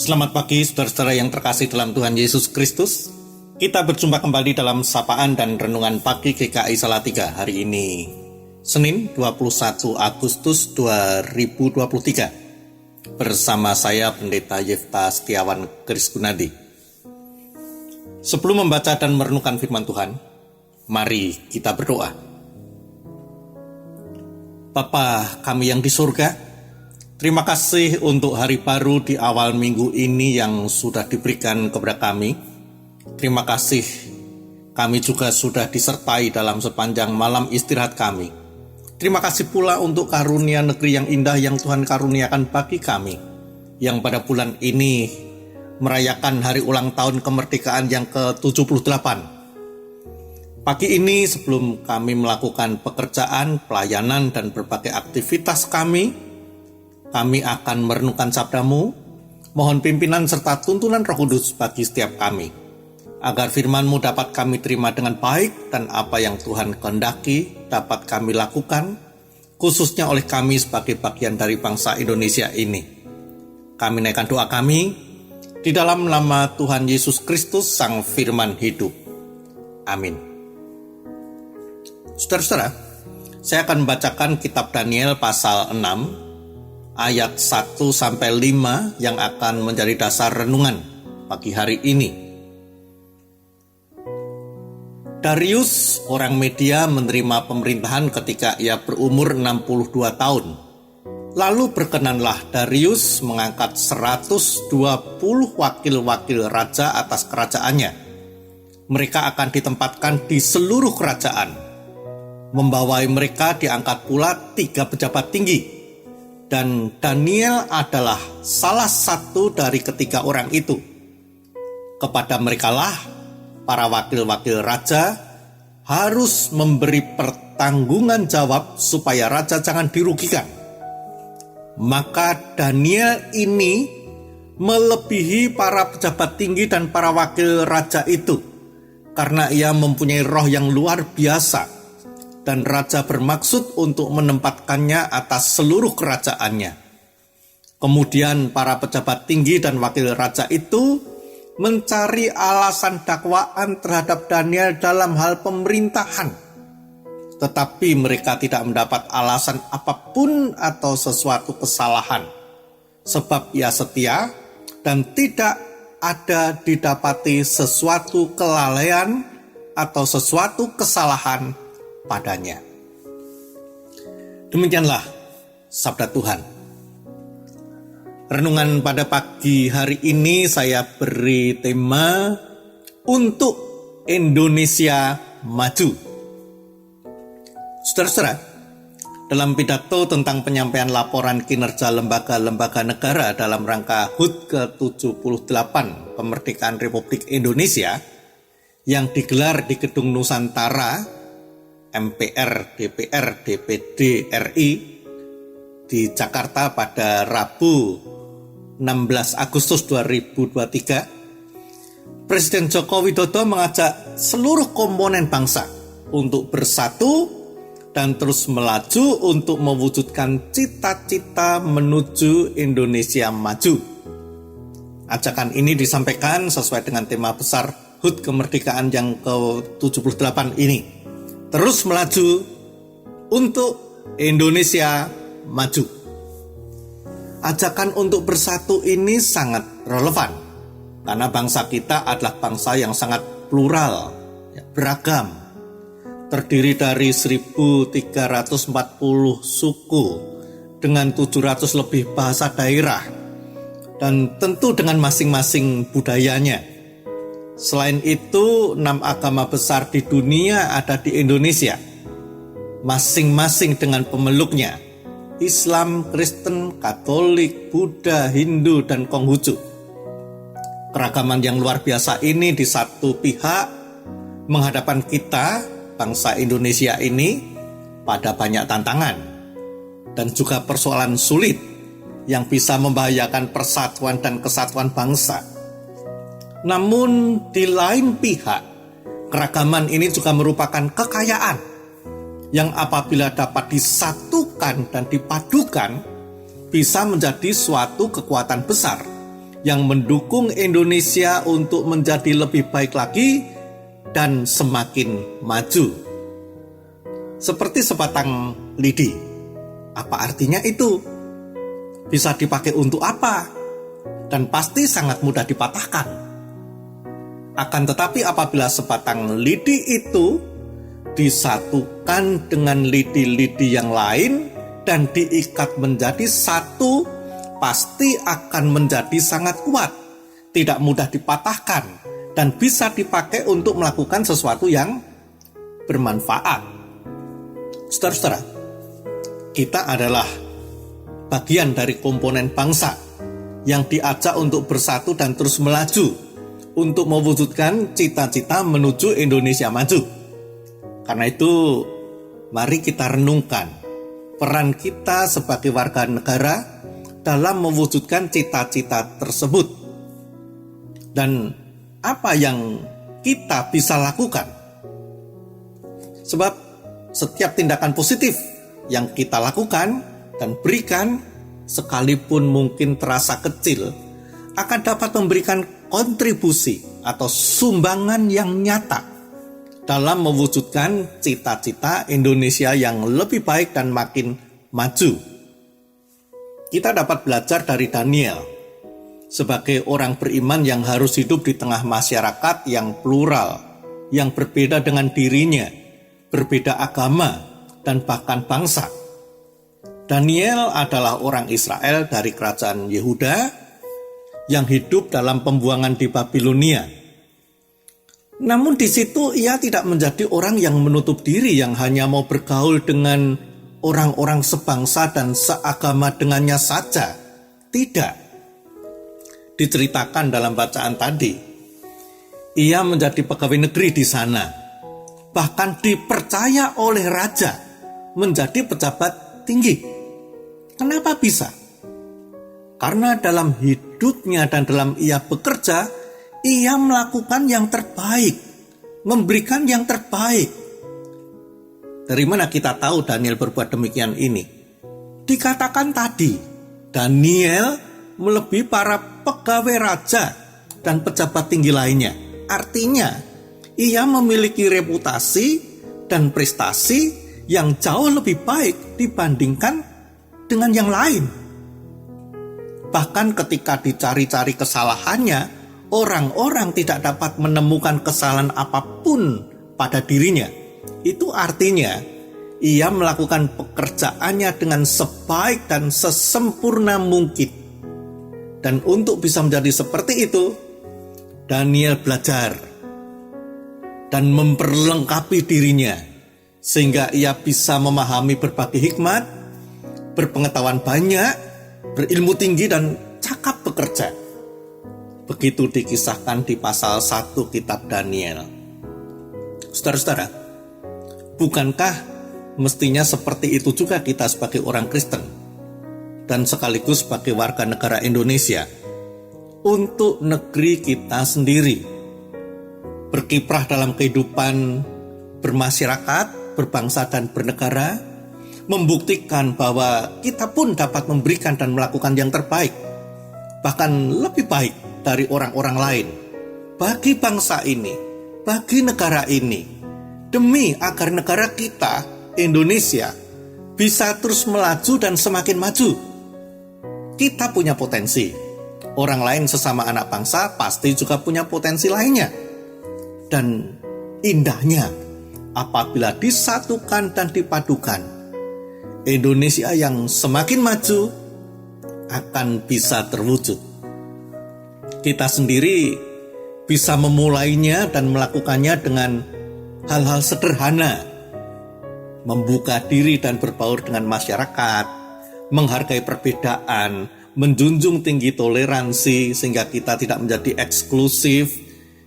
Selamat pagi saudara-saudara yang terkasih dalam Tuhan Yesus Kristus. Kita berjumpa kembali dalam sapaan dan renungan pagi GKI Salatiga hari ini, Senin 21 Agustus 2023. Bersama saya Pendeta Yefta Setiawan Krisgunadi. Sebelum membaca dan merenungkan firman Tuhan, mari kita berdoa. Bapa kami yang di surga, terima kasih untuk hari baru di awal minggu ini yang sudah diberikan kepada kami. Terima kasih kami juga sudah disertai dalam sepanjang malam istirahat kami. Terima kasih pula untuk karunia negeri yang indah yang Tuhan karuniakan bagi kami, yang pada bulan ini merayakan hari ulang tahun kemerdekaan yang ke-78. Pagi ini sebelum kami melakukan pekerjaan, pelayanan, dan berbagai aktivitas kami akan merenungkan sabda-Mu. Mohon pimpinan serta tuntunan Roh Kudus bagi setiap kami, agar firman-Mu dapat kami terima dengan baik dan apa yang Tuhan kehendaki dapat kami lakukan, khususnya oleh kami sebagai bagian dari bangsa Indonesia ini. Kami naikkan doa kami di dalam nama Tuhan Yesus Kristus, Sang Firman Hidup. Amin. Saudara-saudara, saya akan membacakan kitab Daniel pasal 6, ayat 1-5 yang akan menjadi dasar renungan pagi hari ini. Darius, orang Media, menerima pemerintahan ketika ia berumur 62 tahun. Lalu berkenanlah Darius mengangkat 120 wakil-wakil raja atas kerajaannya. Mereka akan ditempatkan di seluruh kerajaan. Membawai mereka diangkat pula 3 pejabat tinggi. Dan Daniel adalah salah satu dari ketiga orang itu. Kepada merekalah para wakil-wakil raja harus memberi pertanggungan jawab supaya raja jangan dirugikan. Maka Daniel ini melebihi para pejabat tinggi dan para wakil raja itu, karena ia mempunyai roh yang luar biasa. Dan raja bermaksud untuk menempatkannya atas seluruh kerajaannya. Kemudian para pejabat tinggi dan wakil raja itu mencari alasan dakwaan terhadap Daniel dalam hal pemerintahan. Tetapi mereka tidak mendapat alasan apapun atau sesuatu kesalahan. Sebab ia setia dan tidak ada didapati sesuatu kelalaian atau sesuatu kesalahan padanya. Demikianlah sabda Tuhan. Renungan pada pagi hari ini saya beri tema untuk Indonesia Maju. Saudara-saudara, dalam pidato tentang penyampaian laporan kinerja lembaga-lembaga negara dalam rangka HUT ke-78 Kemerdekaan Republik Indonesia yang digelar di Gedung Nusantara MPR, DPR, DPD, RI di Jakarta pada Rabu 16 Agustus 2023, Presiden Joko Widodo mengajak seluruh komponen bangsa untuk bersatu dan terus melaju untuk mewujudkan cita-cita menuju Indonesia Maju. Ajakan ini disampaikan sesuai dengan tema besar HUT kemerdekaan yang ke-78 ini. Terus melaju untuk Indonesia Maju. Ajakan untuk bersatu ini sangat relevan, karena bangsa kita adalah bangsa yang sangat plural, beragam. Terdiri dari 1.340 suku dengan 700 lebih bahasa daerah, dan tentu dengan masing-masing budayanya. Selain itu, 6 agama besar di dunia ada di Indonesia, masing-masing dengan pemeluknya: Islam, Kristen, Katolik, Buddha, Hindu, dan Konghucu. Keragaman yang luar biasa ini di satu pihak menghadapkan kita, bangsa Indonesia ini, pada banyak tantangan dan juga persoalan sulit yang bisa membahayakan persatuan dan kesatuan bangsa. Namun di lain pihak, keragaman ini juga merupakan kekayaan yang apabila dapat disatukan dan dipadukan bisa menjadi suatu kekuatan besar yang mendukung Indonesia untuk menjadi lebih baik lagi dan semakin maju. Seperti sebatang lidi. Apa artinya itu? Bisa dipakai untuk apa? Dan pasti sangat mudah dipatahkan. Akan tetapi apabila sebatang lidi itu disatukan dengan lidi-lidi yang lain dan diikat menjadi satu, pasti akan menjadi sangat kuat, tidak mudah dipatahkan, dan bisa dipakai untuk melakukan sesuatu yang bermanfaat. Saudara-saudara, kita adalah bagian dari komponen bangsa yang diajak untuk bersatu dan terus melaju untuk mewujudkan cita-cita menuju Indonesia maju. Karena itu, mari kita renungkan peran kita sebagai warga negara dalam mewujudkan cita-cita tersebut. Dan apa yang kita bisa lakukan? Sebab setiap tindakan positif yang kita lakukan dan berikan, sekalipun mungkin terasa kecil, akan dapat memberikan kontribusi atau sumbangan yang nyata dalam mewujudkan cita-cita Indonesia yang lebih baik dan makin maju. Kita dapat belajar dari Daniel sebagai orang beriman yang harus hidup di tengah masyarakat yang plural, yang berbeda dengan dirinya, berbeda agama, dan bahkan bangsa. Daniel adalah orang Israel dari kerajaan Yehuda yang hidup dalam pembuangan di Babilonia. Namun di situ ia tidak menjadi orang yang menutup diri, yang hanya mau bergaul dengan orang-orang sebangsa dan seagama dengannya saja. Tidak. Diceritakan dalam bacaan tadi, ia menjadi pegawai negeri di sana. Bahkan dipercaya oleh raja menjadi pejabat tinggi. Kenapa bisa? Karena dalam hidupnya dan dalam ia bekerja, ia melakukan yang terbaik, memberikan yang terbaik. Dari mana kita tahu Daniel berbuat demikian ini? Dikatakan tadi, Daniel melebihi para pegawai raja dan pejabat tinggi lainnya. Artinya, ia memiliki reputasi dan prestasi yang jauh lebih baik dibandingkan dengan yang lain. Bahkan ketika dicari-cari kesalahannya, orang-orang tidak dapat menemukan kesalahan apapun pada dirinya. Itu artinya ia melakukan pekerjaannya dengan sebaik dan sesempurna mungkin. Dan untuk bisa menjadi seperti itu, Daniel belajar dan memperlengkapi dirinya sehingga ia bisa memahami berbagai hikmat, berpengetahuan banyak, berilmu tinggi, dan cakap bekerja. Begitu dikisahkan di pasal 1 kitab Daniel. Saudara-saudara, bukankah mestinya seperti itu juga kita sebagai orang Kristen dan sekaligus sebagai warga negara Indonesia untuk negeri kita sendiri, berkiprah dalam kehidupan bermasyarakat, berbangsa dan bernegara, membuktikan bahwa kita pun dapat memberikan dan melakukan yang terbaik, bahkan lebih baik dari orang-orang lain, bagi bangsa ini, bagi negara ini, demi agar negara kita, Indonesia, bisa terus melaju dan semakin maju. Kita punya potensi. Orang lain sesama anak bangsa pasti juga punya potensi lainnya. Dan indahnya, apabila disatukan dan dipadukan, Indonesia yang semakin maju akan bisa terwujud. Kita sendiri bisa memulainya dan melakukannya dengan hal-hal sederhana. Membuka diri dan berbaur dengan masyarakat, menghargai perbedaan, menjunjung tinggi toleransi sehingga kita tidak menjadi eksklusif,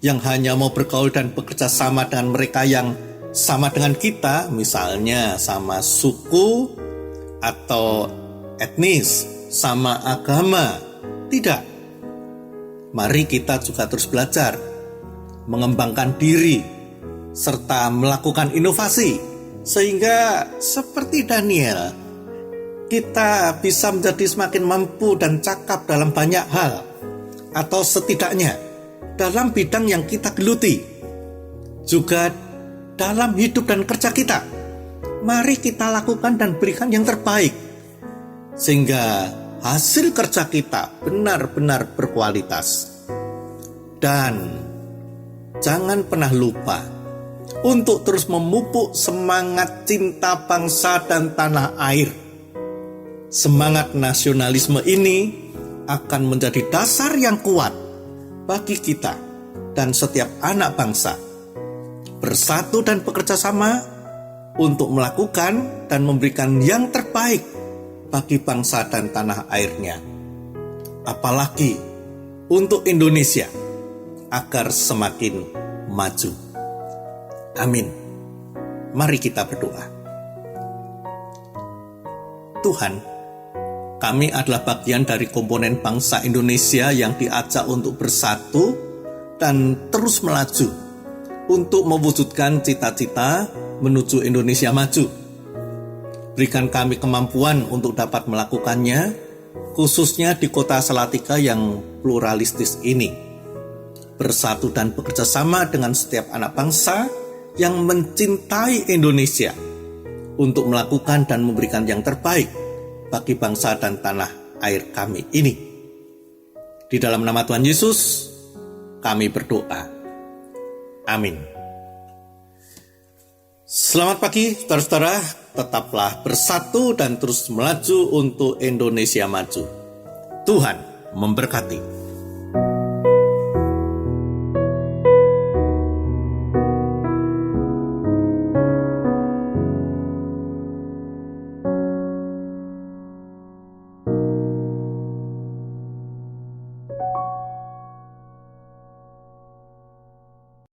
yang hanya mau bergaul dan bekerja sama dengan mereka yang sama dengan kita, misalnya sama suku atau etnis, sama agama. Tidak. Mari kita juga terus belajar, mengembangkan diri, serta melakukan inovasi, sehingga seperti Daniel, kita bisa menjadi semakin mampu dan cakap dalam banyak hal, atau setidaknya dalam bidang yang kita geluti, juga dalam hidup dan kerja kita. Mari kita lakukan dan berikan yang terbaik, sehingga hasil kerja kita benar-benar berkualitas. Dan jangan pernah lupa untuk terus memupuk semangat cinta bangsa dan tanah air. Semangat nasionalisme ini akan menjadi dasar yang kuat bagi kita dan setiap anak bangsa bersatu dan bekerja sama untuk melakukan dan memberikan yang terbaik bagi bangsa dan tanah airnya. Apalagi untuk Indonesia agar semakin maju. Amin. Mari kita berdoa. Tuhan, kami adalah bagian dari komponen bangsa Indonesia yang diajak untuk bersatu dan terus melaju untuk mewujudkan cita-cita menuju Indonesia maju. Berikan kami kemampuan untuk dapat melakukannya, khususnya di kota Salatiga yang pluralistis ini. Bersatu dan bekerja sama dengan setiap anak bangsa yang mencintai Indonesia untuk melakukan dan memberikan yang terbaik bagi bangsa dan tanah air kami ini. Di dalam nama Tuhan Yesus, kami berdoa. Amin. Selamat pagi, saudara-saudara. Tetaplah bersatu dan terus melaju untuk Indonesia maju. Tuhan memberkati.